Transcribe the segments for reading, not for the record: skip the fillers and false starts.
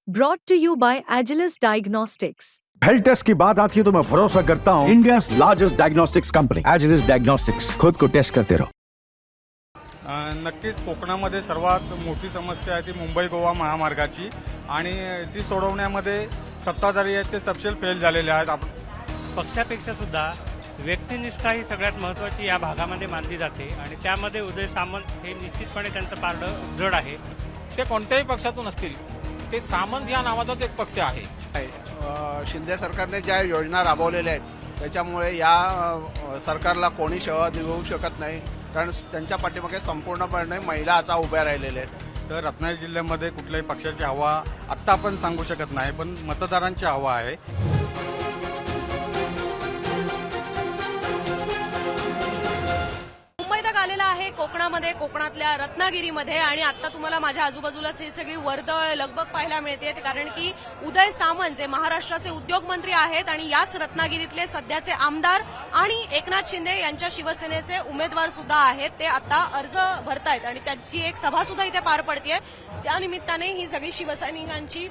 Brought to you by Agilus Diagnostics. Health test की बात आती है तो मैं भरोसा करता हूँ India's largest diagnostics company Agilus Diagnostics. खुद को टेस्ट करते रहो। नक्कीच कोकणामध्ये सर्वात मोठी समस्या आहे ती मुंबई गोवा महामार्गाची आणि ती सोडवण्यामध्ये सत्ताधारी आहेत ते सपशेल फेल झालेले आहेत। पक्षापेक्षा सुद्धा व्यक्तिनिष्ठा ही सगळ्यात महत्त्वाची या भागामध्ये मानली जाते आणि त्यामध्ये उदय सामंत हे निश्चितपणे त्यांचं पारडं जड आहे। ते कोणत्याही पक्षातून असतील, ते सामंत या नावाचाच एक पक्ष आहे। शिंदे सरकारने ज्या योजना राबवलेल्या आहेत त्याच्यामुळे या सरकारला कोणी शह देऊ शकत नाही, कारण त्यांच्या पाठीमागे संपूर्णपणे महिला आता उभ्या राहिलेल्या आहेत। तर रत्नागिरी जिल्ह्यामध्ये कुठल्याही पक्षाची हवा आत्ता आपण सांगू शकत नाही, पण मतदारांची हवा आहे। आलेला आहे कोकणामध्ये, कोकणातल्या रत्नागिरीमध्ये आणि आता तुम्हाला माझ्या आजूबाजूला सगळी वर्दळ लगबग पाहायला मिळते, कारण की उदय सामंत जे महाराष्ट्राचे उद्योगमंत्री आहेत आणि याच रत्नागिरीतले सध्याचे आमदार आणि एकनाथ शिंदे यांच्या शिवसेनेचे उमेदवार सुद्धा आहेत, ते आता अर्ज भरतायत आणि त्याची एक सभा सुद्धा इथे पार पडतेय। त्यानिमित्ताने ही सगळी शिवसैनिकांची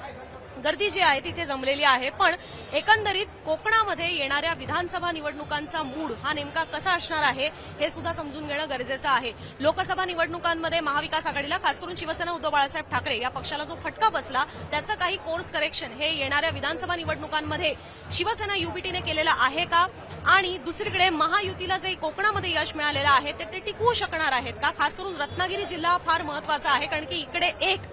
गर्दी जी आहे तिथे जमलेली आहे। पण एकंदरीत कोकणामध्ये येणाऱ्या विधानसभा निवडणुकांचा मूड हा नेमका कसा असणार आहे हे सुद्धा समजून घेणं गरजेचं आहे। लोकसभा निवडणुकांमध्ये महाविकास आघाडीला, खास करून शिवसेना उद्धव बाळासाहेब ठाकरे या पक्षाला जो फटका बसला त्याचं काही कोर्स करेक्शन हे येणाऱ्या विधानसभा निवडणुकांमध्ये शिवसेना युबीटीने केलेलं आहे का, आणि दुसरीकडे महायुतीला जे कोकणामध्ये यश मिळालेलं आहे ते टिकवू शकणार आहेत का। खास करून रत्नागिरी जिल्हा फार महत्वाचा आहे, कारण की इकडे एक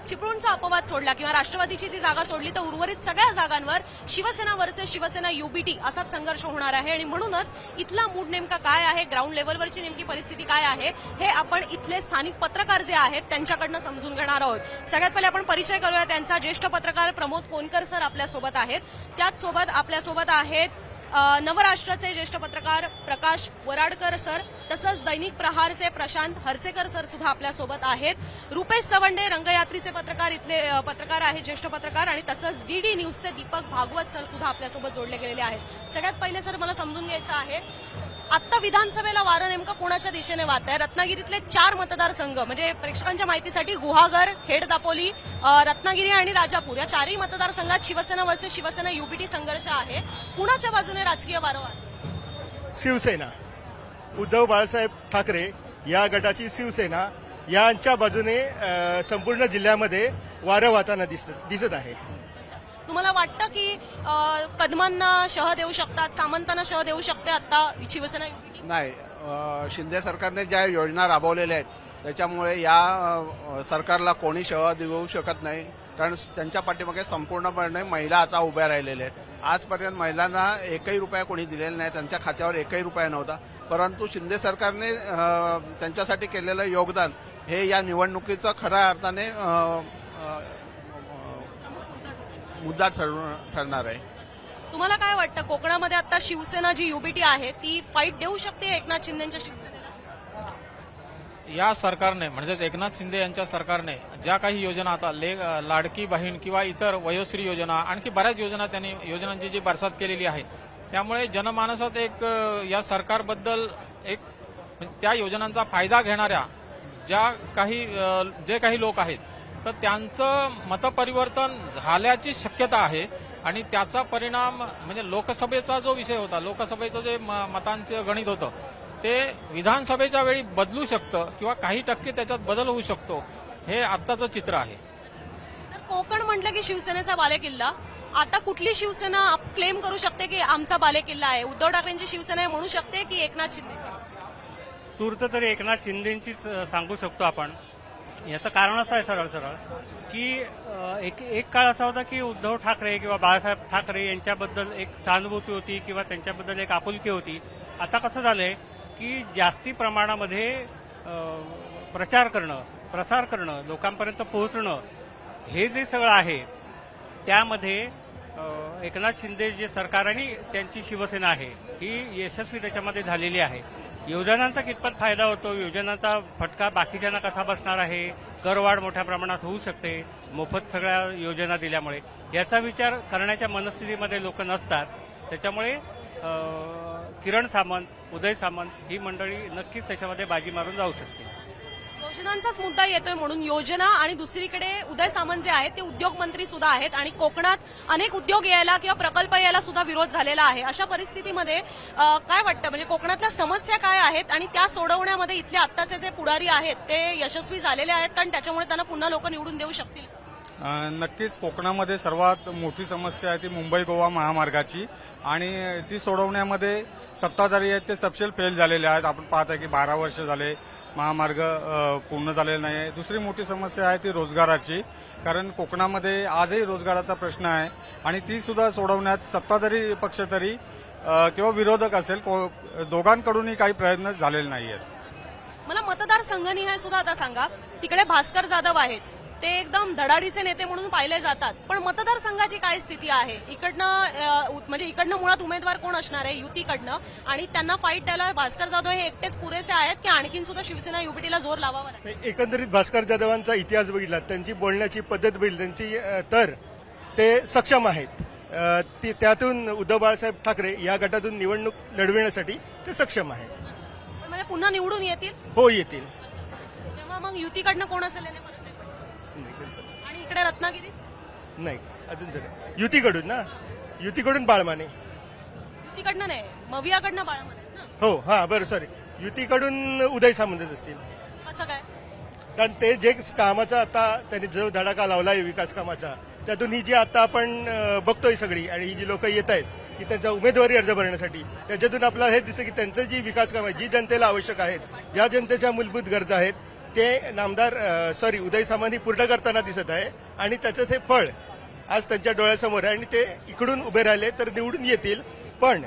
चिपळूणचा अपवाद सोडला किंवा राष्ट्रवादीची ती जागा सोडली तर उर्वरित सगळ्या जागांवर शिवसेना वर्सेस शिवसेना युबीटी असाच संघर्ष होणार आहे। आणि म्हणूनच इथला मूड नेमका काय आहे, ग्राउंड लेवलवरची नेमकी परिस्थिती काय आहे हे आपण इथले स्थानिक पत्रकार जे आहेत त्यांच्याकडनं समजून घेणार आहोत। सगळ्यात पहिले आपण परिचय करूया त्यांचा। ज्येष्ठ पत्रकार प्रमोद कोनकर सर आपल्यासोबत आहेत, त्याचसोबत आपल्यासोबत आहेत नवराष्ट्राचे ज्येष्ठ पत्रकार प्रकाश वराडकर सर, तसंच दैनिक प्रहारचे प्रशांत हर्चेकर सर सुद्धा आपल्यासोबत आहेत। रुपेश सवंडे रंगयात्रीचे पत्रकार इथले पत्रकार आहेत, ज्येष्ठ पत्रकार, आणि तसंच डीडी न्यूजचे दीपक भागवत सर सुद्धा आपल्यासोबत जोडले गेलेले आहेत। सगळ्यात पहिले सर मला समजून घ्यायचं आहे, आता विधानसभेला वारं नेमकं कोणाच्या दिशेने वाहत आहे? रत्नागिरीतले 4 मतदारसंघ म्हणजे प्रेक्षकांच्या माहितीसाठी गुहागर, खेड दापोली, रत्नागिरी आणि राजापूर या 4ही मतदारसंघात शिवसेना वर्सेस शिवसेना युबीटी संघर्ष आहे। कुणाच्या बाजूने राजकीय वारं वाहत? शिवसेना, उद्धव बाळासाहेब ठाकरे या गटाची शिवसेना यांच्या बाजूने संपूर्ण जिल्ह्यामध्ये वारं वाहताना दिसत आहे। तुम्हाला वाटतं की कदमांना शह देऊ शकतात, सामंतांना शह देऊ शकते आता शिवसेना युबीटी? नाही, शिंदे सरकारने ज्या योजना राबवलेल्या आहेत त्याच्यामुळे या सरकारला कोणी शह देऊ शकत नाही, कारण त्यांच्या पाठीमागे संपूर्णपणे महिला आता उभ्या राहिलेल्या आहेत। आजपर्यंत महिलांना एकही रुपया कोणी दिलेला नाही, त्यांच्या खात्यावर एकही रुपया नव्हता, परंतु शिंदे सरकारने त्यांच्यासाठी केलेलं योगदान हे या निवडणुकीचं खऱ्या अर्थाने मुद्दा ठरणार आहे। तुम्हाला काय वाटतं, कोकणामध्ये आता शिवसेना जी युबीटी आहे ती फाईट देऊ शकते एकनाथ शिंदेच्या शिवसेनेला? या सरकारने म्हणजेच एकनाथ शिंदे यांच्या सरकारने ज्या काही योजना आता लाडकी बहीण किंवा इतर वयोश्री योजना, आणखी बऱ्याच योजना त्यांनी योजनांची जी बरसात केलेली आहे, त्यामुळे जनमानसात एक या सरकारबद्दल एक त्या योजनांचा फायदा घेणाऱ्या जे काही लोक आहेत तर त्यांचं मतपरिवर्तन झाल्याची शक्यता आहे। आणि त्याचा परिणाम म्हणजे लोकसभेचा जो विषय होता, लोकसभेचं जे मतांचं गणित होतं ते विधानसभेच्या वेळी बदलू शकतं किंवा काही टक्के त्याच्यात बदल होऊ शकतो, हे आत्ताचं चित्र आहे। सर, कोकण म्हटलं की शिवसेनेचा बालेकिल्ला, आता कुठली शिवसेना क्लेम करू शकते की आमचा बालेकिल्ला आहे? उद्धव ठाकरेंची शिवसेना म्हणू शकते की एकनाथ शिंदेची? तूर्त तरी एकनाथ शिंदेंचीच सांगू शकतो आपण। याचं कारण असं आहे सरळ सरळ की एक काळ असा होता की उद्धव ठाकरे किंवा बाळासाहेब ठाकरे यांच्याबद्दल एक सहानुभूती होती किंवा त्यांच्याबद्दल एक आपुलकी होती। आता कसं झालंय की जास्ती प्रमाणामध्ये प्रचार करणं, प्रसार करणं, लोकांपर्यंत पोहोचणं हे जे सगळं आहे त्यामध्ये एकनाथ शिंदे जे सरकार आणि त्यांची शिवसेना आहे ही यशस्वी त्याच्यामध्ये झालेली आहे। योजनांचा कितपत फायदा होतो, योजनांचा फटका बाकीच्यांना कसा बसणार आहे, करवाढ मोठ्या प्रमाणात होऊ शकते मोफत सगळ्या योजना दिल्यामुळे, याचा विचार करण्याच्या मनस्थितीमध्ये लोक नसतात। त्याच्यामुळे किरण सामंत, उदय सामंत ही मंडळी नक्कीच त्याच्यामध्ये बाजी मारून जाऊ शकते। योजनांचाच मुद्दा येतोय म्हणून योजना आणि दुसरीकडे उदय सामंत जे आहेत ते उद्योग मंत्री सुद्धा आहेत आणि कोकणात अनेक उद्योग यायला किंवा प्रकल्प यायला सुद्धा विरोध झालेला आहे. अशा परिस्थितीमध्ये काय वाटतं म्हणजे कोकणातल्या समस्या काय आहेत आणि त्या सोडवण्यामध्ये इथले आत्ताचे जे पुढारी आहेत ते यशस्वी झालेले आहेत कारण त्याच्यामुळे त्यांना पुन्हा लोक निवडून देऊ शकतील? नक्कीच कोकणामध्ये सर्वात मोठी समस्या आहे ती मुंबई गोवा महामार्गाची आणि ती सोडवण्यामध्ये सत्ताधारी आहेत ते सपशेल फेल झालेले आहेत. आपण पाहत आहे की 12 वर्ष झाले महामार्ग पूर्ण झालेला नाही. दुसरी मोठी समस्या आहे ती रोजगाराची, कारण कोकणामध्ये आजही रोजगाराचा प्रश्न आहे आणि ती सुद्धा सोडवण्यात सत्ताधारी पक्ष तरी किंवा विरोधक असेल दोघांकडूनही काही प्रयत्न झालेले नाही आहेत. मला मतदारसंघनिहाय सुद्धा आता सांगा, तिकडे भास्कर जाधव आहेत ते एकदम धडाडीचे नेते म्हणून पाहिले जातात, पण मतदारसंघाची काय स्थिती आहे? इकडनं मुळात उमेदवार कोण असणार आहे युतीकडनं आणि त्यांना फाईट द्यायला भास्कर जाधव हे एकटेच पुरेसे आहेत की आणखीन सुद्धा शिवसेना युबीटीला जोर लावावा लागेल? एकंदरीत भास्कर जाधवांचा इतिहास बघितला, त्यांची बोलण्याची पद्धत बघितली, त्यांची तर ते सक्षम आहेत. त्यातून उद्धव बाळासाहेब ठाकरे या गटातून निवडणूक लढविण्यासाठी ते सक्षम आहेत. म्हणजे पुन्हा निवडून येतील? हो, येतील. तेव्हा मग युतीकडनं कोण असेल याने फरक नाही पडत. आणि इकडे रत्नागिरीत नाही अजून तरी युतीकडून ना, युतीकडून बाळमाने. युतीकडनं नाही, मवियाकडनं बाळामध्ये ना? हो, हा बरं, सॉरी, युतीकडून उदय सामंतच असतील. असं काय? कारण ते जे कामाचा आता त्यांनी जो धडाका लावलाय विकास कामाचा, त्यातून ही जी आता आपण बघतोय सगळी आणि ही जी लोक येत आहेत की त्यांचा उमेदवारी अर्ज भरण्यासाठी, त्याच्यातून आपल्याला हे दिसतं की त्यांचं जी विकास कामं जी जनतेला आवश्यक आहेत, ज्या जनतेच्या मूलभूत गरजा आहेत ते नामदार उदय सामंत पूर्ण करताना दिसत आहे आणि त्याचं हे फळ आज त्यांच्या डोळ्यासमोर आहे आणि ते इकडून उभे राहिले तर निवडून येतील. पण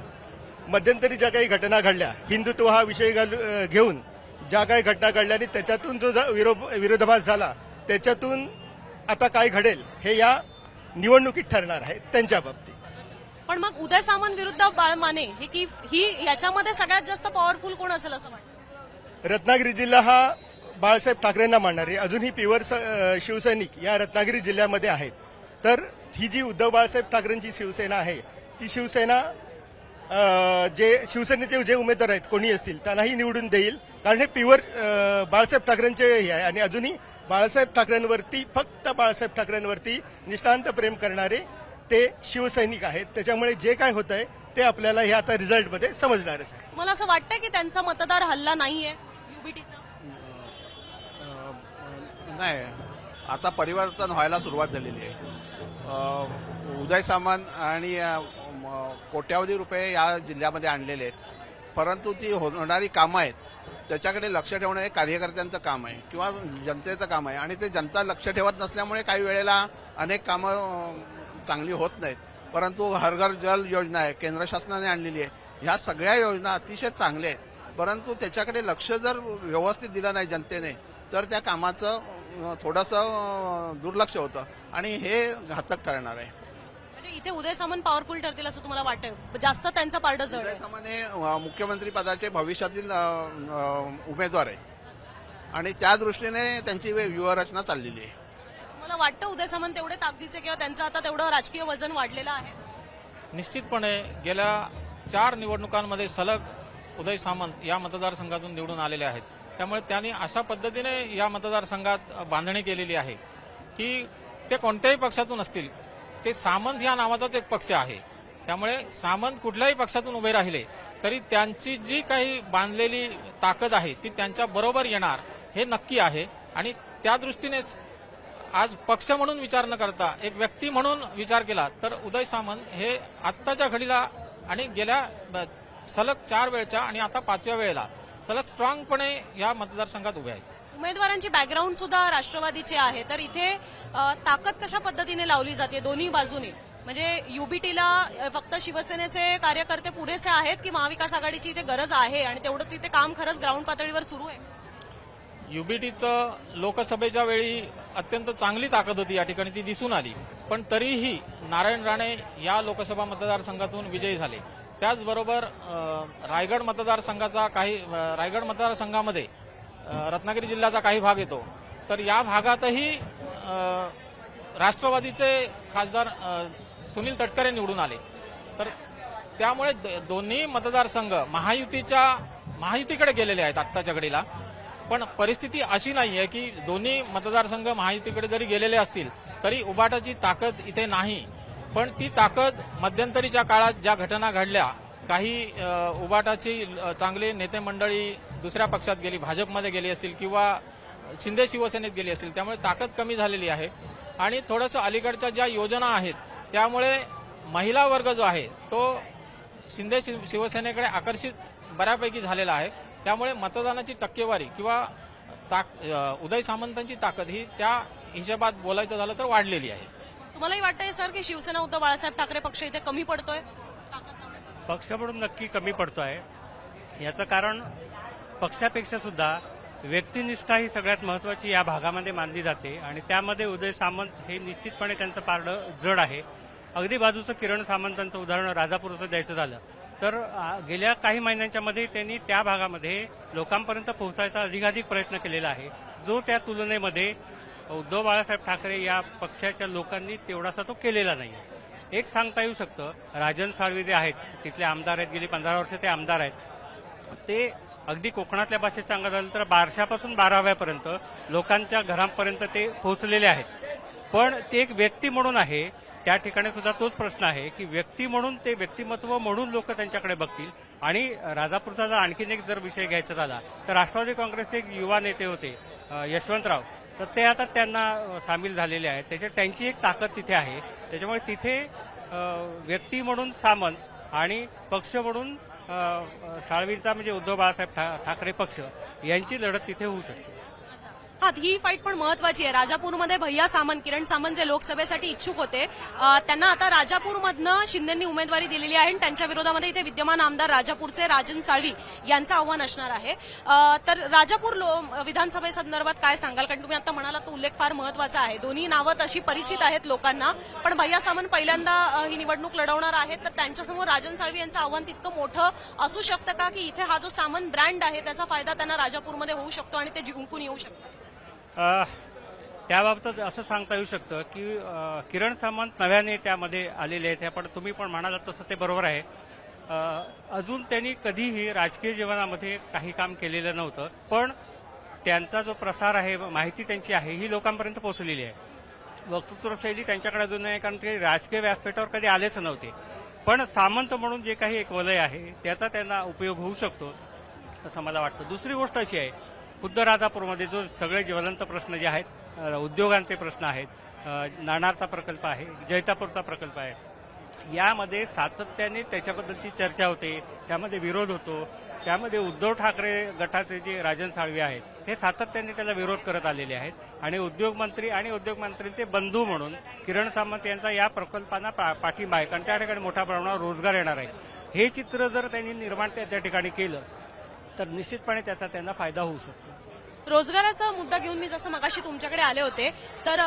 मध्यंतरी ज्या काही घटना घडल्या, हिंदुत्व हा विषय घेऊन ज्या काही घटना घडल्या आणि त्याच्यातून जो विरोधाभास झाला, त्याच्यातून आता काय घडेल हे या निवडणुकीत ठरणार आहे त्यांच्या बाबतीत. पण मग उदय सामंत विरुद्ध बाळमाने ही याच्यामध्ये सगळ्यात जास्त पॉवरफुल कोण असेल असं वाटतं? रत्नागिरी जिल्हा हा बाळासाहेब ठाकरेंना मानणारे अजूनही प्युअर शिवसैनिक या रत्नागिरी जिल्ह्यामध्ये आहेत. तर ही जी उद्धव बाळासाहेब ठाकरेंची शिवसेना आहे, ती शिवसेना जे शिवसेनेचे जे उमेदवार आहेत कोणी असतील त्यांनाही निवडून देईल, कारण हे प्युअर बाळासाहेब ठाकरेंचे हे आहे आणि अजूनही बाळासाहेब ठाकरेंवरती, फक्त बाळासाहेब ठाकरेंवरती निष्ठांत प्रेम करणारे ते शिवसैनिक आहेत. त्याच्यामुळे जे काय होत आहे ते आपल्याला हे आता रिझल्टमध्ये समजणारच आहे. मला असं वाटतं की त्यांचा मतदार हल्ला नाहीये युबीटीचा? नाही, आता परिवर्तन व्हायला सुरुवात झालेली आहे. उदय सामंत आणि कोट्यावधी रुपये या जिल्ह्यामध्ये आणलेले आहेत, परंतु ती होणारी कामं आहेत त्याच्याकडे लक्ष ठेवणं हे कार्यकर्त्यांचं काम आहे किंवा जनतेचं काम आहे आणि ते जनता लक्ष ठेवत नसल्यामुळे काही वेळेला अनेक कामं चांगली होत नाहीत. परंतु हर घर जल योजना आहे, केंद्र शासनाने आणलेली आहे, ह्या सगळ्या योजना अतिशय चांगल्या आहेत, परंतु त्याच्याकडे लक्ष जर व्यवस्थित दिलं नाही जनतेने तर त्या कामाचं थोडंसं दुर्लक्ष होतं आणि हे घातक ठरणार आहे. म्हणजे इथे उदय सामंत पॉवरफुल ठरतील असं तुम्हाला वाटतं? जास्त त्यांचं पारडं जड आहे? उदय सामंत मुख्यमंत्री पदाचे भविष्यातील उमेदवार आहे आणि त्या दृष्टीने त्यांची व्यूहरचना चाललेली आहे. मला वाटतं उदय सामंत तेवढे ताकदीचे किंवा त्यांचं आता तेवढं राजकीय वजन वाढलेलं आहे? निश्चितपणे गेल्या 4 निवडणुकांमध्ये सलग उदय सामंत या मतदारसंघातून निवडून आलेले आहेत. त्यामुळे त्यांनी अशा पद्धतीने या मतदारसंघात बांधणी केलेली आहे की ते कोणत्याही पक्षातून असतील, ते सामंत या नावाचाच एक पक्ष आहे. त्यामुळे सामंत कुठल्याही पक्षातून उभे राहिले तरी त्यांची जी काही बांधलेली ताकद आहे ती त्यांच्या बरोबर येणार हे नक्की आहे. आणि त्या दृष्टीनेच आज पक्ष म्हणून विचार न करता एक व्यक्ती म्हणून विचार केला तर उदय सामंत हे आत्ताच्या घडीला आणि गेल्या सलग 4 वेळच्या आणि आता 5व्या वेळेला सलग स्ट्रॉंगपणे या मतदारसंघात उभे आहेत. उमेदवारांची बॅकग्राऊंड सुद्धा राष्ट्रवादीची आहे, तर इथे ताकद कशा पद्धतीने लावली जाते दोन्ही बाजूने? म्हणजे युबीटीला फक्त शिवसेनेचे कार्यकर्ते पुरेसे आहेत की महाविकास आघाडीची इथे गरज आहे आणि तेवढं तिथे काम खरंच ग्राउंड पातळीवर सुरू आहे? युबीटीचं लोकसभेच्या वेळी अत्यंत चांगली ताकद होती, या ठिकाणी ती दिसून आली, पण तरीही नारायण राणे या लोकसभा मतदारसंघातून विजयी झाले. त्याचबरोबर रायगड मतदारसंघामध्ये रत्नागिरी जिल्ह्याचा काही भाग येतो, तर या भागातही राष्ट्रवादीचे खासदार सुनील तटकरे निवडून आले. तर त्यामुळे दोन्ही मतदारसंघ महायुतीकडे गेलेले आहेत आत्ताच्या घडीला. पण परिस्थिती अशी नाहीये की दोन्ही मतदारसंघ महायुतीकडे जरी गेलेले असतील तरी उबाटाची ताकद इथे नाही. पण ती ताकद मध्यंतरीच्या काळात ज्या घटना घडल्या, काही उबाटाची चांगली नेते मंडळी दुसऱ्या पक्षात गेली, भाजपमध्ये गेली असतील किंवा शिंदे शिवसेनेत गेली असतील, त्यामुळे ताकद कमी झालेली आहे. आणि थोडंसं अलीकडच्या ज्या योजना आहेत त्यामुळे महिला वर्ग जो आहे तो शिंदे शिवसेनेकडे आकर्षित बऱ्यापैकी झालेला आहे. त्यामुळे मतदानाची टक्केवारी किंवा उदय सामंतांची ताकद ही त्या हिशोबात बोलायचं झालं तर वाढलेली आहे. तुम्हालाही वाटतंय सर की शिवसेना उद्धव बाळासाहेब ठाकरे पक्ष इथे कमी पडतोय? पक्ष म्हणून नक्की कमी पडतो आहे. याचं कारण पक्षापेक्षा सुद्धा व्यक्तिनिष्ठा ही सगळ्यात महत्वाची या भागामध्ये मानली जाते आणि त्यामध्ये उदय सामंत हे निश्चितपणे त्यांचं पारडं जड आहे. अगदी बाजूचं किरण सामंतांचं उदाहरण राजापूरचं द्यायचं झालं तर गेल्या काही महिन्यांच्या मध्ये त्यांनी त्या भागामध्ये लोकांपर्यंत पोहोचायचा अधिकाधिक प्रयत्न केलेला आहे, जो त्या तुलनेमध्ये उद्धव बाळासाहेब ठाकरे या पक्षाच्या लोकांनी तेवढासा तो केलेला नाही. एक सांगता येऊ शकतं, राजन साळवी जे आहेत तिथले आमदार आहेत, गेली 15 वर्ष ते आमदार आहेत, ते अगदी कोकणातल्या भाषेत सांगायचं झालं तर बारशापासून 12व्यापर्यंत लोकांच्या घरांपर्यंत ते पोहोचलेले आहेत. पण ते एक व्यक्ती म्हणून आहे, त्या ठिकाणी सुद्धा तोच प्रश्न आहे की व्यक्ती म्हणून ते व्यक्तिमत्व म्हणून लोक त्यांच्याकडे बघतील. आणि राजापूरचा जर आणखीन एक जर विषय घ्यायचा झाला तर राष्ट्रवादी काँग्रेसचे एक युवा नेते होते यशवंतराव, तर ते आता त्यांना सामील झालेले आहेत. त्यांची एक ताकद तिथे आहे. त्याच्यामुळे तिथे व्यक्ती म्हणून सामंत आणि पक्ष म्हणून साळवींचा म्हणजे उद्धव बाळासाहेब ठाकरे पक्ष यांची लढत तिथे होऊ शकते. हा, ही फाईट पण महत्वाची आहे. राजापूरमध्ये भैया सामंत, किरण सामंत जे लोकसभेसाठी इच्छुक होते, त्यांना आता राजापूरमधनं शिंदेंनी उमेदवारी दिलेली आहे आणि त्यांच्या विरोधामध्ये इथे विद्यमान आमदार राजापूरचे राजन साळवी यांचं आव्हान असणार आहे. तर राजापूर विधानसभेसंदर्भात काय सांगाल? कारण तुम्ही आता म्हणाला तो उल्लेख फार महत्वाचा आहे. दोन्ही नावं तशी परिचित आहेत लोकांना, पण भैया सामंत पहिल्यांदा ही निवडणूक लढवणार आहेत, तर त्यांच्यासमोर राजन साळवी यांचं आव्हान तितकं मोठं असू शकतं का की इथे हा जो सामंत ब्रँड आहे त्याचा फायदा त्यांना राजापूरमध्ये होऊ शकतो आणि ते जिंकून येऊ शकतात? त्याबाबत असं सांगता येऊ शकतं की किरण सामंत नव्याने त्यामध्ये आलेले आहेत, पण तुम्ही पण म्हणालात तसं ते बरोबर आहे. अजून त्यांनी कधीही राजकीय जीवनामध्ये काही काम केलेलं नव्हतं, पण त्यांचा जो प्रसार आहे, माहिती त्यांची आहे ही लोकांपर्यंत पोहोचलेली आहे. वक्तृत्वशैली त्यांच्याकडे अजून नाही, कारण ते राजकीय व्यासपीठावर कधी आलेच नव्हते. पण सामंत म्हणून जे काही एक वलय आहे त्याचा त्यांना उपयोग होऊ शकतो असं मला वाटतं. दुसरी गोष्ट अशी आहे, खुद्द राजापूरमध्ये जो सगळे ज्वलंत प्रश्न जे आहेत, उद्योगांचे प्रश्न आहेत, नाणारचा प्रकल्प आहे, जैतापूरचा प्रकल्प आहे, यामध्ये सातत्याने त्याच्याबद्दलची चर्चा होते, त्यामध्ये विरोध होतो. त्यामध्ये उद्धव ठाकरे गटाचे जे राजन साळवी आहेत हे सातत्याने त्याला विरोध करत आलेले आहेत आणि उद्योगमंत्री आणि उद्योगमंत्रींचे बंधू म्हणून किरण सामंत यांचा या प्रकल्पांना पाठिंबा आहे, कारण त्या ठिकाणी मोठ्या प्रमाणावर रोजगार येणार आहे. हे चित्र जर त्यांनी निर्माण त्या ठिकाणी केलं तर निश्चितपणे त्याचा त्यांना फायदा होऊ शकतो. रोजगाराचा मुद्दा घेऊन मी जसं मगाशी तुमच्याकडे आले होते, तर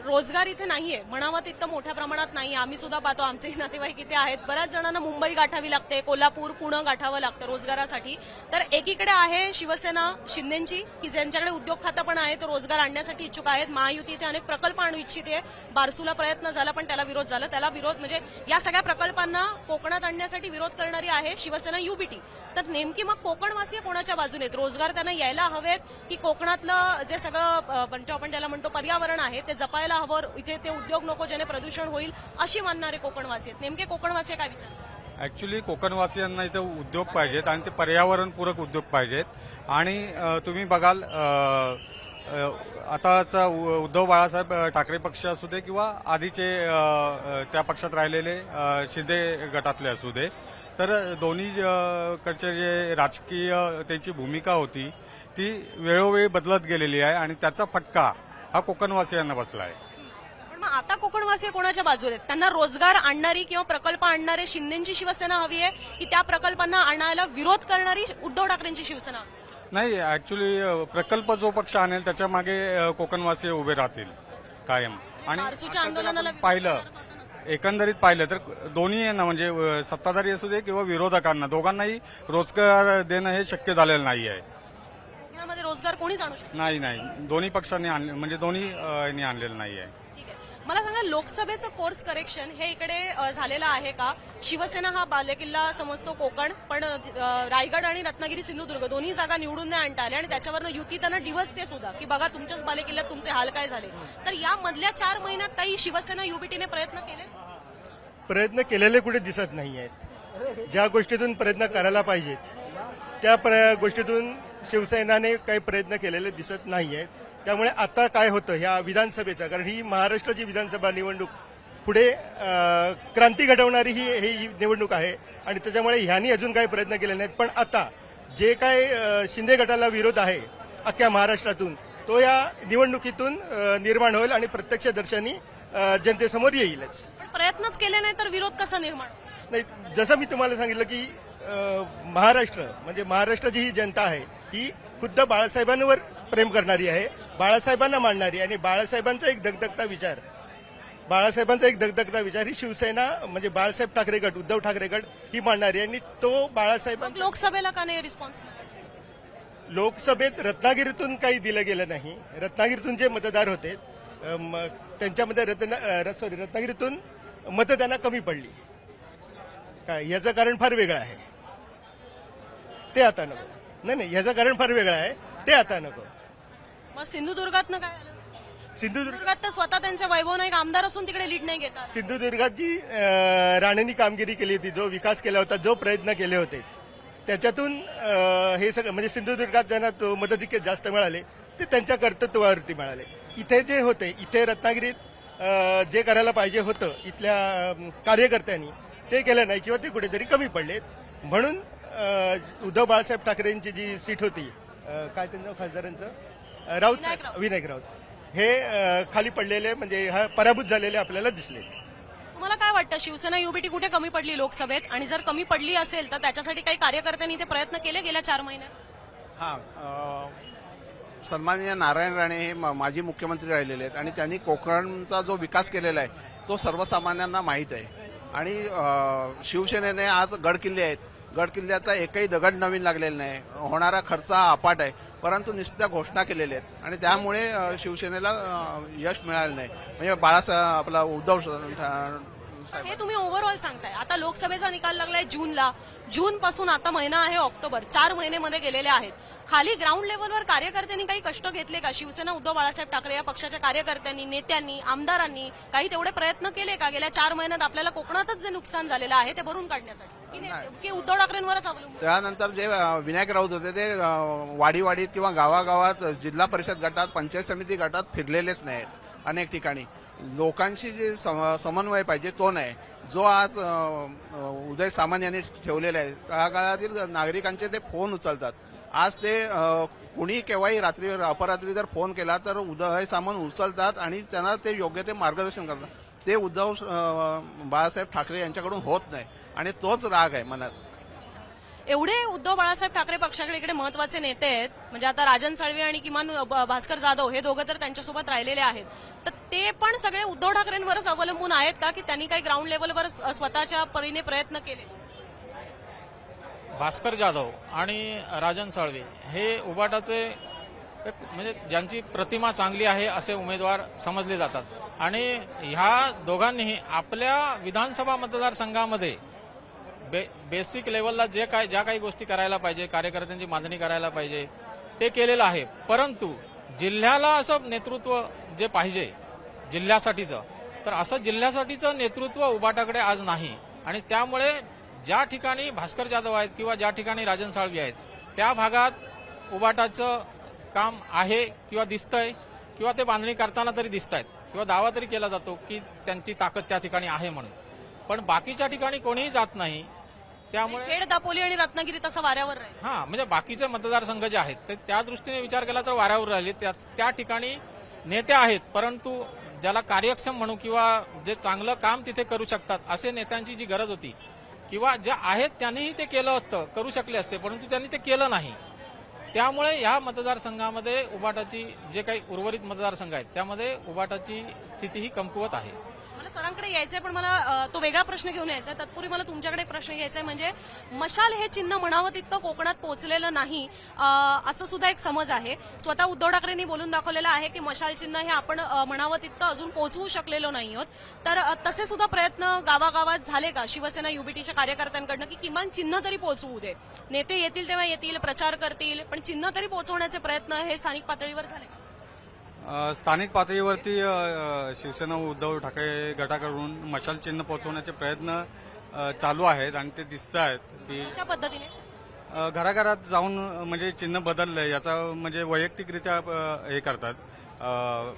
रोजगार इथे नाहीये, म्हणावं तितकं मोठ्या प्रमाणात नाही. आम्ही सुद्धा पाहतो, आमचे नातेवाईक इथे आहेत, बऱ्याच जणांना मुंबई गाठावी लागते, कोल्हापूर पुणे गाठावं लागतं रोजगारासाठी. तर एकीकडे आहे शिवसेना शिंदेची की ज्यांच्याकडे उद्योग खातं पण आहे, तो रोजगार आणण्यासाठी इच्छुक आहेत. महायुती इथे अनेक प्रकल्प आणू इच्छिते. बारसूला प्रयत्न झाला पण त्याला विरोध झाला. त्याला विरोध म्हणजे या सगळ्या प्रकल्पांना कोकणात आणण्यासाठी विरोध करणारी आहे शिवसेना युबीटी. तर नेमकी मग कोकणवासीय कोणाच्या बाजूने आहेत? रोजगार त्यांना यायला हवेत की कोकणातलं जे सगळं आपण त्याला म्हणतो पर्यावरण आहे ते जपायला हवं, इथे ते उद्योग नको ज्याने प्रदूषण होईल अशी मानणारे कोकणवासी आहेत? नेमके कोकणवासी काय विचार? ऍक्च्युली कोकणवासियांना इथे उद्योग पाहिजेत आणि ते पर्यावरणपूरक उद्योग पाहिजेत. आणि तुम्ही बघाल आताचा उद्धव बाळासाहेब ठाकरे पक्ष असू दे किंवा आधीचे त्या पक्षात राहिलेले शिंदे गटातले असू दे, तर दोन्ही कडचे जे राजकीय त्यांची भूमिका होती ती वेळोवेळी बदलत गेलेली आहे आणि त्याचा फटका हा कोकणवासियांना बसला आहे. पण मग आता कोकणवासी कोणाच्या बाजूने आहेत? त्यांना रोजगार आणणारी किंवा प्रकल्प आणणारे शिंदेची शिवसेना हवी आहे की त्या प्रकल्पांना आणायला विरोध करणारी उद्धव ठाकरेंची शिवसेना? नाही, ऍक्च्युली प्रकल्प जो पक्ष आणेल त्याच्या मागे कोकणवासी उभे राहतील कायम. आणि बारसूच्या आंदोलनाला पाहिलं, एकंदरीत पाहिलं तर दोन्ही आहे ना, म्हणजे सत्ताधारी असू दे किंवा विरोधकांना, दोघांनाही रोजगार देणं हे शक्य झालेलं नाही आहे. कोकणामध्ये रोजगार कोणीच आणू शकत नाही, दोन्ही पक्षांनी म्हणजे दोन्ही यांनी आणलेलं नाही आहे. ठीक आहे. मला सांगा, लोकसभेचं कोर्स करेक्शन हे इकडे झालेलं आहे का? शिवसेना हा बालेकिल्ला समजतो कोकण, पण रायगड आणि रत्नागिरी सिंधुदुर्ग दोन्ही जागा निवडून नाही आणता आल्या आणि त्याच्यावरनं युती त्यांना डिवचते सुद्धा की बघा तुमच्याच बालेकिल्ल्यात तुमचे हाल काय झाले. तर या मधल्या 4 महिन्यात काही शिवसेना युबीटीने प्रयत्न केले? प्रयत्न केलेले कुठे दिसत नाही आहेत. ज्या गोष्टीतून प्रयत्न करायला पाहिजेत त्या गोष्टीतून शिवसेनाने काही प्रयत्न केलेले दिसत नाही आहेत. त्यामुळे आता काय होतं ह्या विधानसभेचं, कारण ही महाराष्ट्राची विधानसभा निवडणूक पुढे क्रांती घडवणारी ही निवडणूक आहे आणि त्याच्यामुळे ह्यांनी अजून काही प्रयत्न केले नाहीत. पण आता जे काय शिंदे गटाला विरोध आहे अख्ख्या महाराष्ट्रातून तो या निवडणुकीतून निर्माण होईल आणि प्रत्यक्षदर्शनी जनतेसमोर येईलच. पण प्रयत्नच केले नाही तर विरोध कसा निर्माण? नाही, जसं मी तुम्हाला सांगितलं की महाराष्ट्र म्हणजे महाराष्ट्राची ही जनता आहे ही खुद्द बाळासाहेबांवर प्रेम करणारी आहे, बाळासाहेबांना मानणारी आणि बाळासाहेबांचा एक दगदगता विचार ही शिवसेना म्हणजे बाळासाहेब ठाकरे गट, उद्धव ठाकरे गट ही मांडणारी आणि तो बाळासाहेबांना. लोकसभेला का नाही रिस्पॉन्स? लोकसभेत रत्नागिरीतून काही दिलं गेलं नाही. रत्नागिरीतून जे मतदार होते त्यांच्यामध्ये रत्नागिरीतून मतं त्यांना कमी पडली. काय याचं कारण फार वेगळं आहे, ते आता नको. नाही, याचं कारण फार वेगळं आहे, ते आता नको. मग सिंधुदुर्गातनं काय आलं? सिंधुदुर्गात तर स्वतः त्यांचे वैभव नाईक आमदार असून तिकडे लीड नाही घेतात. सिंधुदुर्गात जी राणेंनी कामगिरी केली होती, जो विकास केला होता, जो प्रयत्न केले होते त्याच्यातून हे सगळं म्हणजे सिंधुदुर्गात ज्यांना मताधिक्य जास्त मिळाले ते त्यांच्या कर्तृत्वावरती मिळाले. इथे जे होते, इथे रत्नागिरीत जे करायला पाहिजे होतं इथल्या कार्यकर्त्यांनी ते केलं नाही किंवा ते कुठेतरी कमी पडलेत. म्हणून उद्धव बाळासाहेब ठाकरेंची जी सीट होती, काय त्यांचं खासदारांचं विनायक राऊत, हे खाली पडलेले म्हणजे पराभूत झालेले आपल्याला दिसले. तुम्हाला काय वाटतं, शिवसेना युबीटी कुठे कमी पडली लोकसभेत? आणि जर कमी पडली असेल तर त्याच्यासाठी काही कार्यकर्त्यांनी ते प्रयत्न केले गेल्या 4 महिन्यात? सन्माननीय नारायण राणे हे माजी मुख्यमंत्री राहिलेले आहेत आणि त्यांनी कोकणचा जो विकास केलेला आहे तो सर्वसामान्यांना माहीत आहे. आणि शिवसेनेने आज गडकिल्ले आहेत, गडकिल्ल्याचा एकही दगड नवीन लागलेला नाही, होणारा खर्च हा अपाट आहे, परंतु नुसत्या घोषणा केलेल्या आहेत आणि त्यामुळे शिवसेनेला यश मिळालं नाही. म्हणजे आपला उद्धव हे तुम्ही ओव्हरऑल सांगताय. आता लोकसभेचा निकाल लागलाय जूनला, जून पासून आता महिना आहे ऑक्टोबर, 4 महिने मध्ये गेलेले आहेत. खाली ग्राउंड लेवलवर कार्यकर्त्यांनी काही कष्ट घेतले का? शिवसेना उद्धव बाळासाहेब ठाकरे या पक्षाच्या कार्यकर्त्यांनी, नेत्यांनी, आमदारांनी काही तेवढे प्रयत्न केले का गेल्या 4 महिन्यात आपल्याला कोकणातच जे नुकसान झालेलं आहे ते भरून काढण्यासाठी, की उद्धव ठाकरेंवरच अवलंबून? त्यानंतर जे विनायक राऊत होते ते वाडीवाडीत किंवा गावागावात जिल्हा परिषद गटात, पंचायत समिती गटात फिरलेलेच नाहीत. अनेक ठिकाणी लोकांशी जे समन्वय पाहिजे तो नाही, जो आज उदय सामंत यांनी ठेवलेला आहे. तळागाळातील नागरिकांचे ते फोन उचलतात. आज ते कुणी केव्हाही रात्री अपरात्री जर फोन केला तर उदय सामंत उचलतात आणि त्यांना ते योग्य ते मार्गदर्शन करतात. ते उद्धव बाळासाहेब ठाकरे यांच्याकडून होत नाही आणि तोच राग आहे मनात. एवढे उद्धव बाळासाहेब ठाकरे पक्षाकडे इकडे महत्वाचे नेते आहेत, म्हणजे आता राजन साळवे आणि किमान भास्कर जाधव हे दोघं तर त्यांच्यासोबत राहिलेले आहेत, तर ते पण सगळे उद्धव ठाकरेंवरच अवलंबून आहेत का, की त्यांनी काही ग्राउंड लेवलवर स्वतःच्या परीने प्रयत्न केले? भास्कर जाधव आणि राजन साळवे हे उबाटाचे म्हणजे ज्यांची प्रतिमा चांगली आहे असे उमेदवार समजले जातात आणि ह्या दोघांनीही आपल्या विधानसभा मतदारसंघामध्ये बेसिक लेवलला ज्या काही गोष्टी करायला पाहिजे, कार्यकर्त्यांची मांडणी करायला पाहिजे ते केलेलं आहे. परंतु जिल्ह्याला असं नेतृत्व जे पाहिजे जिल्ह्यासाठीचं, तर असं जिल्ह्यासाठीचं नेतृत्व उबाटाकडे आज नाही आणि त्यामुळे ज्या ठिकाणी भास्कर जाधव आहेत किंवा ज्या ठिकाणी राजन साळवी आहेत त्या भागात उबाटाचं काम आहे किंवा दिसतंय किंवा ते बांधणी करताना तरी दिसत आहेत किंवा दावा तरी केला जातो की त्यांची ताकद त्या ठिकाणी आहे म्हणून, पण बाकीच्या ठिकाणी कोणीही जात नाही. त्यामुळे खेड, दापोली आणि रत्नागिरी तसं वाऱ्यावर राहील. म्हणजे बाकीचे मतदारसंघ जे आहेत ते त्या दृष्टीने विचार केला तर वाऱ्यावर राहिले. त्या ठिकाणी नेते आहेत, परंतु ज्याला कार्यक्षम म्हणू किंवा जे चांगलं काम तिथे करू शकतात असे नेत्यांची जी गरज होती किंवा जे आहेत त्यांनीही ते केलं असतं, करू शकले असते, परंतु त्यांनी ते केलं नाही. त्यामुळे या मतदारसंघामध्ये उबाटाची जे काही उर्वरित मतदारसंघ आहेत त्यामध्ये उबाटाची स्थिती ही कमकुवत आहे. सरांकडे यायचंय, पण मला तो वेगळा प्रश्न घेऊन यायचा आहे. तत्पूर्वी मला तुमच्याकडे एक प्रश्न घ्यायचा आहे, म्हणजे मशाल हे चिन्ह म्हणावं तितकं कोकणात पोहोचलेलं नाही असं सुद्धा एक समज आहे. स्वतः उद्धव ठाकरेंनी बोलून दाखवलेलं आहे की मशाल चिन्ह हे आपण म्हणावं तितकं अजून पोहोचवू शकलेलो नाही आहोत. तर तसे सुद्धा प्रयत्न गावागावात झाले का शिवसेना युबीटीच्या कार्यकर्त्यांकडनं, की किमान चिन्ह तरी पोहोचवू दे? नेते येतील तेव्हा येतील, प्रचार करतील, पण चिन्ह तरी पोहोचवण्याचे प्रयत्न हे स्थानिक पातळीवर झाले का? स्थानिक पातळीवरती शिवसेना उद्धव ठाकरे गटाकडून मशाल चिन्ह पोहोचवण्याचे प्रयत्न चालू आहेत आणि ते दिसत आहेत की अशा पद्धतीने घराघरात जाऊन म्हणजे चिन्ह बदललंय याचा म्हणजे वैयक्तिकरित्या हे करतात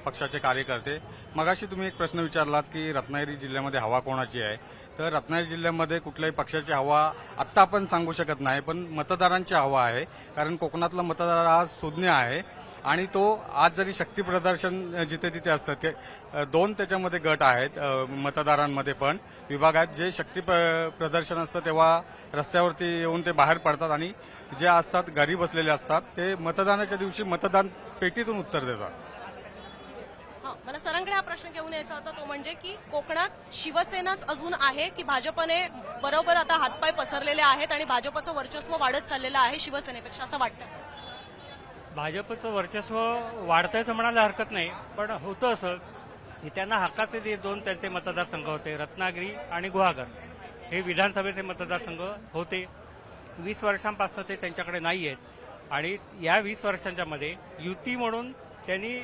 पक्षाचे कार्यकर्ते. मगाशी तुम्ही एक प्रश्न विचारलात की रत्नागिरी जिल्ह्यामध्ये हवा कोणाची आहे, तर रत्नागिरी जिल्ह्यामध्ये कुठल्याही पक्षाची हवा आत्ता आपण सांगू शकत नाही, पण मतदारांची हवा आहे. कारण कोकणातला मतदार हा सुज्ञ आहे आणि तो आज जरी शक्ती प्रदर्शन जिथे तिथे असतं ते दोन त्याच्यामध्ये गट आहेत मतदारांमध्ये पण विभाग आहेत. जे शक्ती प्रदर्शन असतं तेव्हा रस्त्यावरती येऊन ते बाहेर पडतात आणि जे असतात घरी बसलेले असतात ते मतदानाच्या दिवशी मतदान पेटीतून उत्तर देतात. मला सरांकडे हा प्रश्न घेऊन यायचा होता, तो म्हणजे की कोकणात शिवसेनाच अजून आहे की भाजपने बरोबर आता हातपाय पसरलेले आहेत आणि भाजपचं वर्चस्व वाढत चाललेलं आहे शिवसेनेपेक्षा, असं वाटतं? भाजपचं वर्चस्व वाढतंयचं म्हणायला हरकत नाही, पण होतं असं की त्यांना हक्काचे जे दोन त्यांचे मतदारसंघ होते, रत्नागिरी आणि गुहागर, हे विधानसभेचे मतदारसंघ होते. 20 वर्षांपासून ते त्यांच्याकडे नाही आहेत आणि या 20 वर्षांच्या मध्ये युती म्हणून त्यांनी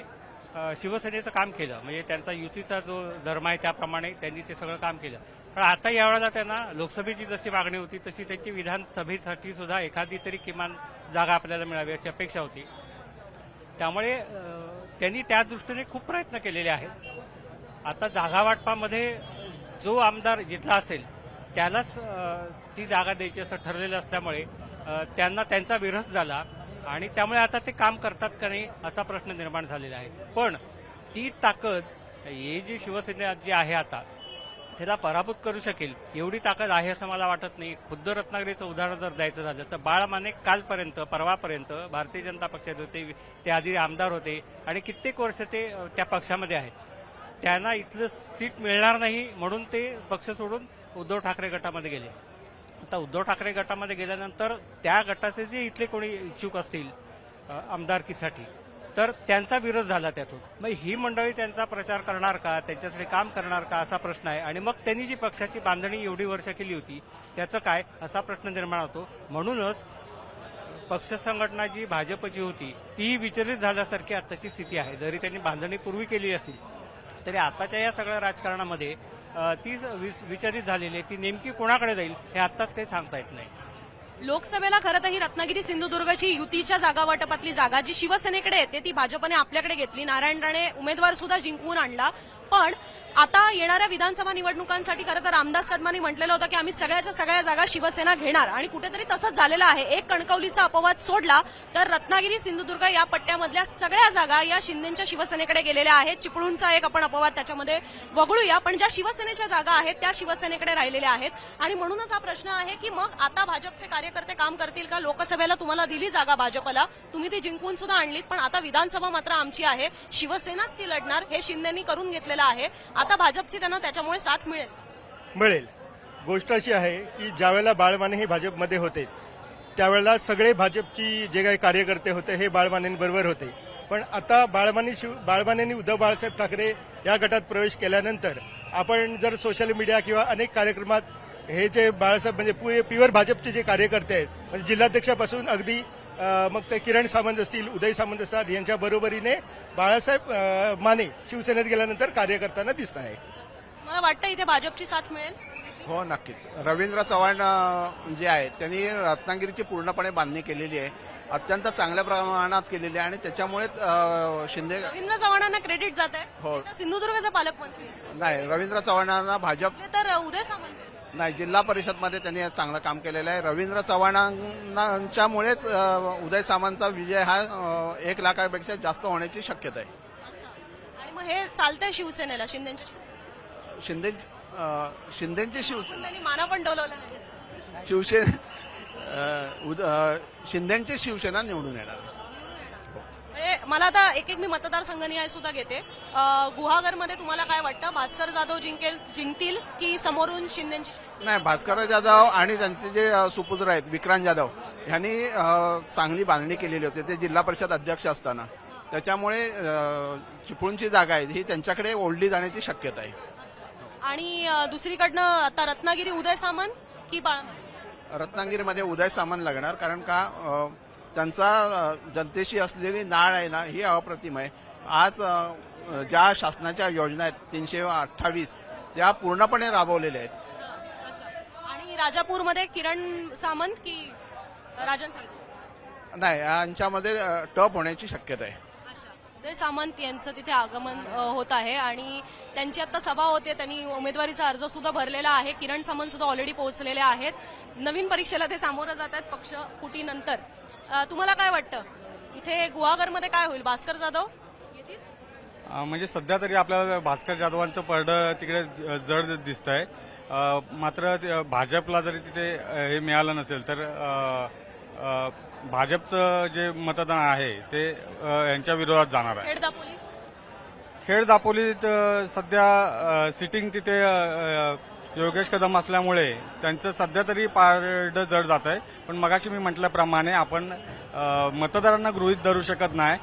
शिवसेनेचं काम केलं. म्हणजे त्यांचा युतीचा जो धर्म आहे त्याप्रमाणे त्यांनी ते सगळं काम केलं. पण आता यावेळेला त्यांना लोकसभेची जशी मागणी होती तशी त्यांची विधानसभेसाठी सुद्धा एखादी तरी किमान जागा आपल्याला मिळावी अशी अपेक्षा होती. त्यामुळे त्यांनी त्या दृष्टीने खूप प्रयत्न केलेले आहेत. आता जागा वाटपामध्ये जो आमदार जिथला असेल त्यालाच ती जागा द्यायची असं ठरलेलं असल्यामुळे त्यांना त्यांचा विरस झाला आणि त्यामुळे आता ते काम करतात का नाही असा प्रश्न निर्माण झालेला आहे. पण ती ताकद हे जी शिवसेना जी आहे आता त्याला पराभूत करू शकेल एवढी ताकद आहे असं मला वाटत नाही. खुद्द रत्नागिरीचं उदाहरण जर द्यायचं झालं तर बाळा माने कालपर्यंत परवापर्यंत भारतीय जनता पक्षात होते, ते आधी आमदार होते आणि कित्येक वर्ष ते त्या पक्षामध्ये आहेत. त्यांना इथलं सीट मिळणार नाही म्हणून ते पक्ष सोडून उद्धव ठाकरे गटामध्ये गेले. आता उद्धव ठाकरे गटामध्ये गेल्यानंतर त्या गटाचे जे इथले कोणी इच्छुक असतील आमदारकीसाठी तर त्यांचा विरोध झाला त्यातून. मग ही मंडळी त्यांचा प्रचार करणार का, त्यांच्यासाठी काम करणार का असा प्रश्न आहे. आणि मग त्यांनी जी पक्षाची बांधणी एवढी वर्ष केली होती त्याचं काय असा प्रश्न निर्माण होतो. म्हणूनच पक्ष संघटना जी भाजपची होती ती विचलित झाल्यासारखी आताची स्थिती आहे. जरी त्यांनी बांधणी पूर्वी केली असेल तरी आताच्या या सगळ्या राजकारणामध्ये ती विचलित झालेली आहे. ती नेमकी कोणाकडे जाईल हे आत्ताच काही सांगता येत नाही. लोकसभेला खरं तर ही रत्नागिरी सिंधुदुर्गची युतीच्या जागा वाटपातली जागा जी शिवसेनेकडे येते ती भाजपने आपल्याकडे घेतली. नारायण राणे उमेदवार सुद्धा जिंकवून आणला. पण आता येणाऱ्या विधानसभा निवडणुकांसाठी खरं तर रामदास कदमांनी म्हटलेलं होतं की आम्ही सगळ्याच्या सगळ्या जागा शिवसेना घेणार आणि कुठेतरी तसंच झालेलं आहे. एक कणकवलीचा अपवाद सोडला तर रत्नागिरी सिंधुदुर्ग या पट्ट्यामधल्या सगळ्या जागा या शिंदेच्या शिवसेनेकडे गेलेल्या आहेत. चिपळूणचा एक आपण अपवाद त्याच्यामध्ये वगळूया, पण ज्या शिवसेनेच्या जागा आहेत त्या शिवसेनेकडे राहिलेल्या आहेत. आणि म्हणूनच हा प्रश्न आहे की मग आता भाजपचे कार्यकर्ते काम करतील का? लोकसभेला तुम्हाला दिली जागा भाजपला, तुम्ही ती जिंकून सुद्धा आणलीत, पण आता विधानसभा मात्र आमची आहे, शिवसेनाच ती लढणार हे शिंदेनी करून घेतलेलं आहे. आता भाजपची त्यांना त्याच्यामुळे साथ मिळेल. गोष्ट अशी आहे की ज्यावेळेला बाळमाने हे भाजपमध्ये होते त्यावेळेला सगळे भाजपची जे काही कार्यकर्ते होते हे बाळमानेंबरोबर होते. पण आता बाळमानेंनी उद्धव बाळासाहेब ठाकरे या गटात प्रवेश केल्यानंतर आपण जर सोशल मीडिया किंवा अनेक कार्यक्रमात हे जे बाळासाहेब म्हणजे प्युअर भाजपचे जे कार्यकर्ते आहेत म्हणजे जिल्हाध्यक्षापासून अगदी मग ते किरण सामंत असतील, उदय सामंत असतात, यांच्या बरोबरीने बाळासाहेब माने शिवसेनेत गेल्यानंतर कार्य करताना दिसत आहे. मला वाटतं इथे भाजपची साथ मिळेल. हो, नक्कीच. रवींद्र चव्हाण जे आहेत त्यांनी रत्नागिरीची पूर्णपणे बांधणी केलेली आहे, अत्यंत चांगल्या प्रमाणात केलेली आहे आणि त्याच्यामुळेच शिंदे रवींद्र चव्हाणांना क्रेडिट जात आहे. हो. सिंधुदुर्गचे पालकमंत्री नाही, रवींद्र चव्हाणांना भाजप तर उदय सामंत नाही, जिल्हा परिषदमध्ये त्यांनी चांगलं काम केलेलं आहे. रवींद्र चव्हाणांच्यामुळेच उदय सामंतचा विजय हा 1 लाखापेक्षा जास्त होण्याची शक्यता आहे. आणि मग हे चालतंय शिवसेनेला, शिंदेची शिवसेना माना पण डोलवलं नाही. शिंदेची शिवसेना निवडून येणार. म्हणजे मला आता एक एक मी मतदारसंघनिहाय सुद्धा घेते. गुहागरमध्ये तुम्हाला काय वाटतं, भास्कर जाधव जिंकतील की समोरून शिंदेची? नाही, भास्कर जाधव आणि त्यांचे जे सुपुत्र आहेत विक्रांत जाधव यांनी चांगली बांधणी केलेली होती ते जिल्हा परिषद अध्यक्ष असताना. त्याच्यामुळे चिपळूणची जागा आहे ही त्यांच्याकडे ओढली जाण्याची शक्यता आहे. आणि दुसरीकडनं आता रत्नागिरी उदय सामंत की रत्नागिरीमध्ये उदय सामंत लागणार, कारण का त्यांचा जनतेशी असलेली नाळ आहे ना ही अप्रतिम आहे. आज ज्या शासनाच्या योजना आहेत 328 त्या पूर्णपणे राबवलेल्या आहेत. आणि राजापूरमध्ये किरण सामंत की राजन साळवी? नाही, यांच्यामध्ये टप होण्याची शक्यता आहे. उदय सामंत यांचं तिथे आगमन होत आहे आणि त्यांची आता सभा होते. त्यांनी उमेदवारीचा अर्ज सुद्धा भरलेला आहे. किरण सामंत सुद्धा ऑलरेडी पोहोचलेले आहेत. नवीन परीक्षेला ते सामोरं जात आहेत पक्ष फुटीनंतर. तुम्हाला काय वाटतं इथे गुहागरमध्ये काय होईल? भास्कर जाधव येतील? म्हणजे सध्या तरी आपल्याला भास्कर जाधवांचं परडं तिकडे जड दिसत आहे. मात्र भाजपला जरी तिथे हे मिळालं नसेल तर भाजपचं जे मतदान आहे ते यांच्या विरोधात जाणार आहे. खेड दापोलीत सध्या सिटिंग तिथे योगेश कदम असल्यामुळे त्यांचं सध्या तरी पारडं जड जात आहे. पण मगाशी मी म्हटल्याप्रमाणे आपण मतदारांना गृहीत धरू शकत नाही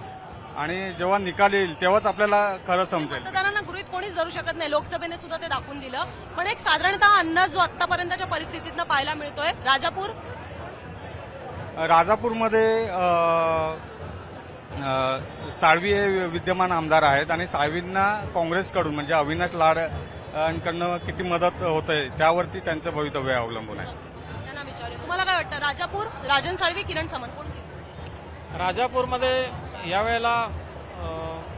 आणि जेव्हा निकाल येईल तेव्हाच आपल्याला खरं समजेल. मतदारांना गृहीत कोणीच धरू शकत नाही. लोकसभेने सुद्धा ते दाखवून दिलं. पण एक साधारणतः अंदाज जो आतापर्यंतच्या परिस्थितीतनं पाहायला मिळतोय. राजापूरमध्ये साळवी हे विद्यमान आमदार आहेत आणि साळवींना काँग्रेसकडून म्हणजे अविनाश लाडकडनं किती मदत होते त्यावरती त्यांचं भवितव्य अवलंबून आहे. त्यांना विचारूया, तुम्हाला काय वाटतं? राजापूर, राजन साळवी, किरण सामंत कोण जिंकेल? राजापूरमध्ये यावेळेला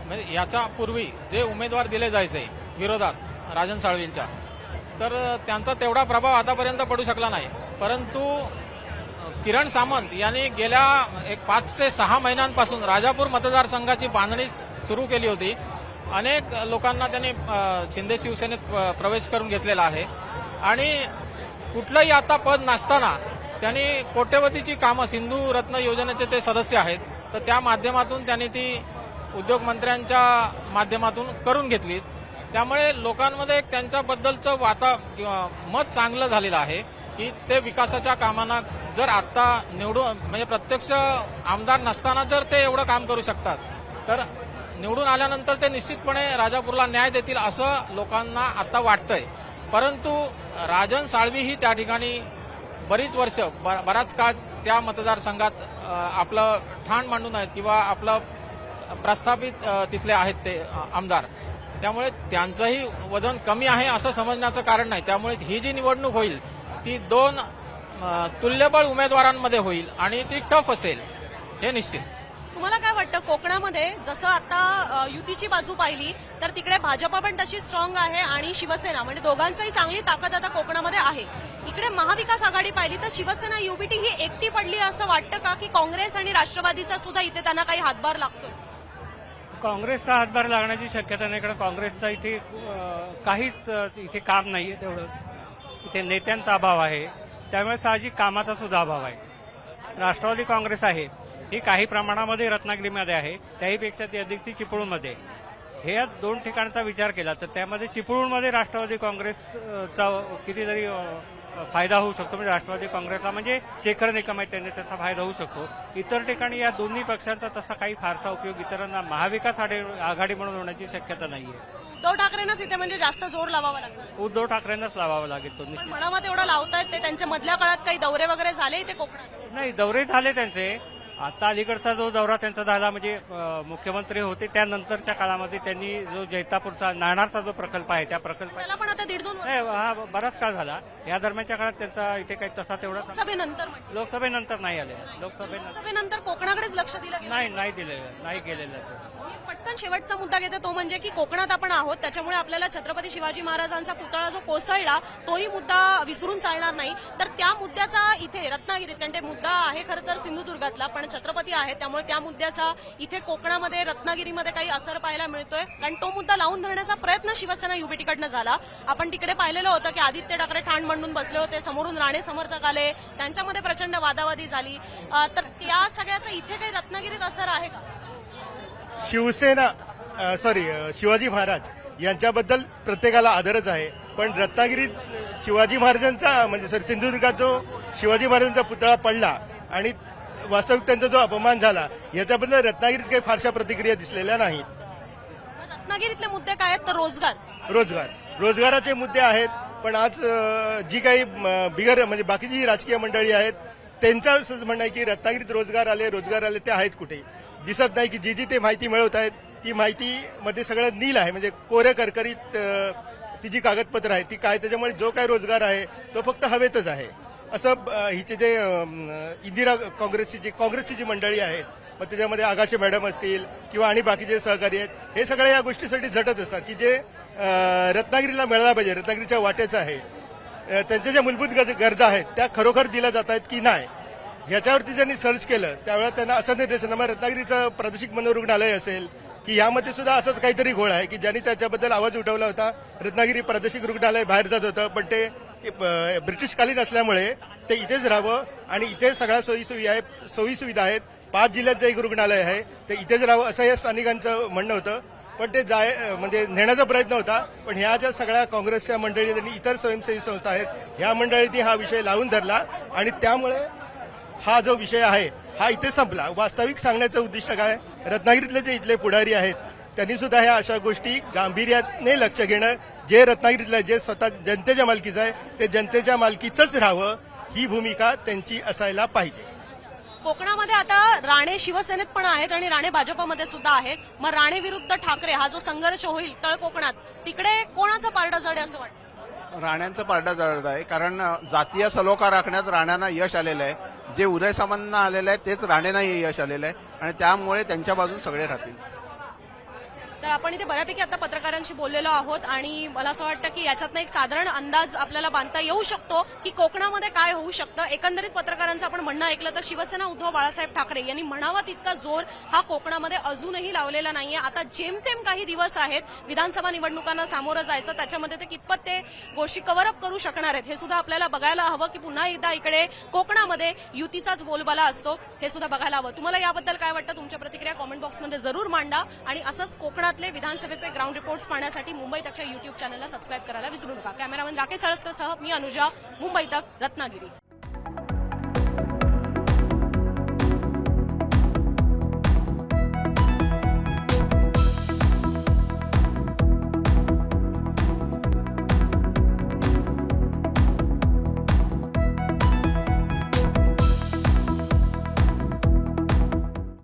म्हणजे याच्या पूर्वी जे उमेदवार दिले जायचे विरोधात राजन साळवींच्या, तर त्यांचा तेवढा प्रभाव आतापर्यंत पडू शकला नाही. परंतु किरण सामंत यांनी गेल्या एक 5 ते 6 महिन्यांपासून राजापूर मतदारसंघाची बांधणी सुरू केली होती. अनेक लोकांना त्यांनी शिंदे शिवसेनेत प्रवेश करून घेतलेला आहे आणि कुठलंही आता पद नसताना त्यांनी कोट्यवधीची कामं, सिंधू रत्न योजनेचे ते सदस्य आहेत, तर त्या माध्यमातून त्यांनी ती उद्योगमंत्र्यांच्या माध्यमातून करून घेतलीत. त्यामुळे लोकांमध्ये एक त्यांच्याबद्दलचं मत चांगलं झालेलं आहे की ते विकासाच्या कामांना जर आता निवडून म्हणजे प्रत्यक्ष आमदार नसताना जर ते एवढं काम करू शकतात तर निवडून आल्यानंतर ते निश्चितपणे राजापूरला न्याय देतील असं लोकांना आता वाटतंय. परंतु राजन साळवी ही त्या ठिकाणी बरीच वर्ष बराच काळ त्या मतदारसंघात आपलं ठाण मांडून आहेत किंवा आपलं प्रस्थापित तिथले आहेत ते आमदार. त्यामुळे त्यांचंही वजन कमी आहे असं समजण्याचं कारण नाही. त्यामुळे ही जी निवडणूक होईल ती 2 तुल्यबळ उमेदवारांमध्ये होईल आणि ती टफ असेल हे निश्चित. तुम्हाला काय वाटतं कोकणामध्ये जसं आता युतीची बाजू पाहिली तर तिकडे भाजपा पण तशी स्ट्रॉंग आहे आणि शिवसेना, म्हणजे दोघांचाही चांगली ताकद आता कोकणामध्ये आहे. इकडे महाविकास आघाडी पाहिली तर शिवसेना युबीटी ही एकटी पडली असं वाटतं का, की काँग्रेस आणि राष्ट्रवादीचा सुद्धा इथे त्यांना काही हातभार लागतोय? काँग्रेसचा हातभार लागण्याची शक्यता नाही, कारण काँग्रेसचा इथे काहीच इथे काम नाहीये. तेवढं इथे नेत्यांचा अभाव आहे, त्यामुळे साहजिक कामाचा सुद्धा अभाव आहे. राष्ट्रवादी काँग्रेस आहे ही काही प्रमाणामध्ये रत्नागिरीमध्ये आहे, त्याहीपेक्षा ती अधिक ती चिपळूणमध्ये. हे या 2 ठिकाणचा विचार केला तर त्यामध्ये चिपळूणमध्ये राष्ट्रवादी काँग्रेसचा कितीतरी फायदा होऊ शकतो. म्हणजे राष्ट्रवादी काँग्रेसला म्हणजे शेखर निकम आहेत त्यांनी त्याचा फायदा होऊ शकतो. इतर ठिकाणी या दोन्ही पक्षांचा तसा काही फारसा उपयोग इतरांना महाविकास आघाडी म्हणून होण्याची शक्यता नाहीये. उद्धव ठाकरेंनाच इथे म्हणजे जास्त जोर लावावा लागेल. उद्धव ठाकरेंनाच लावावा लागेल तो पण निश्चित. मनामध्ये एवढं लावतायत ते. त्यांच्या मधल्या काळात काही दौरे वगैरे झाले इथे कोकणात? नाही, दौरे झाले त्यांचे. आता अलीकडचा जो दौरा त्यांचा झाला म्हणजे मुख्यमंत्री होते त्यानंतरच्या काळामध्ये त्यांनी जो जैतापूरचा नाणारचा जो प्रकल्प आहे त्या प्रकल्प त्याला पण आता 1.5-2 हा बराच काळ झाला. या दरम्यानच्या काळात त्यांचा इथे काही तसा तेवढा लोकसभेनंतर लोकसभेनंतर नाही आले. लोकसभेनंतर कोकणाकडेच लक्ष दिलं गेलं. नाही दिलेलं, नाही गेलेलं ते. पटकन शेवटचा मुद्दा घेते तो म्हणजे की कोकणात आपण आहोत त्याच्यामुळे आपल्याला छत्रपती शिवाजी महाराजांचा पुतळा जो कोसळला तोही मुद्दा विसरून चालणार नाही. तर त्या मुद्द्याचा इथे रत्नागिरीत, कारण ते मुद्दा आहे खरं तर सिंधुदुर्गातला, पण छत्रपती आहे त्यामुळे त्या मुद्द्याचा इथे कोकणामध्ये रत्नागिरीमध्ये काही असर पाहायला मिळतोय. कारण तो मुद्दा लावून धरण्याचा प्रयत्न शिवसेना युबीटीकडनं झाला. आपण तिकडे पाहिलेलं होतं की आदित्य ठाकरे ठाण मांडून बसले होते, समोरून राणे समर्थक आले, त्यांच्यामध्ये प्रचंड वादावादी झाली. तर त्या सगळ्याचा इथे काही रत्नागिरीत असर आहे का? शिवसेना शिवाजी महाराज यांच्याबद्दल प्रत्येकाला आदरच आहे, पण रत्नागिरीत शिवाजी महाराजांचा म्हणजे सिंधुदुर्गात जो शिवाजी महाराजांचा पुतळा पडला आणि वास्तविक त्यांचा जो अपमान झाला याच्याबद्दल रत्नागिरीत काही फारशा प्रतिक्रिया दिसलेल्या नाहीत. रत्नागिरीतले मुद्दे काय आहेत तर रोजगाराचे मुद्दे आहेत, पण आज जी काही बिगर म्हणजे बाकीची जी राजकीय मंडळी आहेत त्यांचं असंच म्हणणं आहे की रत्नागिरीत रोजगार आले ते आहेत कुठे दिसत नाही. की जी ते माहिती मिळवत आहेत ती माहिती मध्ये सगळं नील आहे, म्हणजे कोरे करकरीत ती जी कागदपत्र आहेत ती काय, त्याच्यामुळे जो काय रोजगार आहे तो फक्त हवेतच आहे असं हिचे जे इंदिरा काँग्रेसची जी मंडळी आहेत, मग त्याच्यामध्ये आगाशे मॅडम असतील किंवा आणि बाकीचे सहकारी आहेत, हे सगळे या गोष्टीसाठी झटत असतात की जे रत्नागिरीला मिळायला पाहिजे, रत्नागिरीच्या वाटेचं आहे, त्यांच्या ज्या मूलभूत गरजा आहेत त्या खरोखर दिल्या जात आहेत की नाही ह्याच्यावरती ज्यांनी सर्च केलं त्यावेळेला त्यांना असं निर्देशन, मग रत्नागिरीचं प्रादेशिक मनोरुग्णालय असेल की यामध्ये सुद्धा असंच काहीतरी घोळ आहे की ज्यांनी त्याच्याबद्दल आवाज उठवला होता. रत्नागिरी प्रादेशिक रुग्णालय बाहेर जात होतं, पण ते ब्रिटिशकालीन असल्यामुळे ते इथेच राहावं आणि इथे सगळ्या सोयीसुविधा आहेत. 5 जिल्ह्याचं एक रुग्णालय आहे, ते इथेच राहावं असं या स्थानिकांचं म्हणणं होतं, पण ते म्हणजे नेण्याचा प्रयत्न होता. पण ह्या ज्या सगळ्या काँग्रेसच्या मंडळी आणि इतर स्वयंसेवी संस्था आहेत ह्या मंडळींनी हा विषय लावून धरला आणि त्यामुळे हा जो विषय आहे हा इथे संपला. वास्तविक सांगण्याचं उद्दिष्ट काय, रत्नागिरीतले जे इथले पुढारी आहेत त्यांनी सुद्धा ह्या अशा गोष्टी गांभीर्याने लक्ष घेणं, जे रत्नागिरीतलं जे स्वतः जनतेच्या मालकीचं आहे ते जनतेच्या मालकीचंच राहावं ही भूमिका त्यांची असायला पाहिजे. कोकणामध्ये आता राणे शिवसेनेत पण आहेत आणि राणे भाजपमध्ये सुद्धा आहेत. मग राणे विरुद्ध ठाकरे हा जो संघर्ष होईल तळ कोकणात, तिकडे कोणाचं पारडं जड आहे असं वाटतं? राण्यांचं पारडं जळत आहे, कारण जातीय सलोखा राखण्यात राण्यांना यश आलेलं आहे. जे उदय सामंतांना आलेलं आहे तेच राणेंनाही यश आलेलं आहे आणि त्यामुळे त्यांच्या बाजून सगळे राहतील. तर आपण इथे बऱ्यापैकी आता पत्रकारांशी बोललेलो आहोत आणि मला असं वाटतं की याच्यातनं एक साधारण अंदाज आपल्याला बांधता येऊ शकतो की कोकणामध्ये काय होऊ शकतं. एकंदरीत पत्रकारांचं आपण म्हणणं ऐकलं तर शिवसेना उद्धव बाळासाहेब ठाकरे यांनी म्हणावा तितका जोर हा कोकणामध्ये अजूनही लावलेला नाहीये. आता जेमतेम काही दिवस आहेत विधानसभा निवडणुकांना सामोरं जायचं, त्याच्यामध्ये ते कितपत ते गोष्टी कव्हर अप करू शकणार आहेत हे सुद्धा आपल्याला बघायला हवं की पुन्हा एकदा इकडे कोकणामध्ये युतीचाच बोलबाला असतो हे सुद्धा बघायला हवं. तुम्हाला याबद्दल काय वाटतं तुमच्या प्रतिक्रिया कॉमेंट बॉक्समध्ये जरूर मांडा आणि असंच कोकणातले विधानसभेचे ग्राउंड रिपोर्ट्स पाहण्यासाठी मुंबई तकच्या युट्यूब चॅनलला सबस्क्राईब करायला विसरू नका. कॅमेरामॅन राकेश साळसकर सह मी अनुजा, मुंबई तक, रत्नागिरी.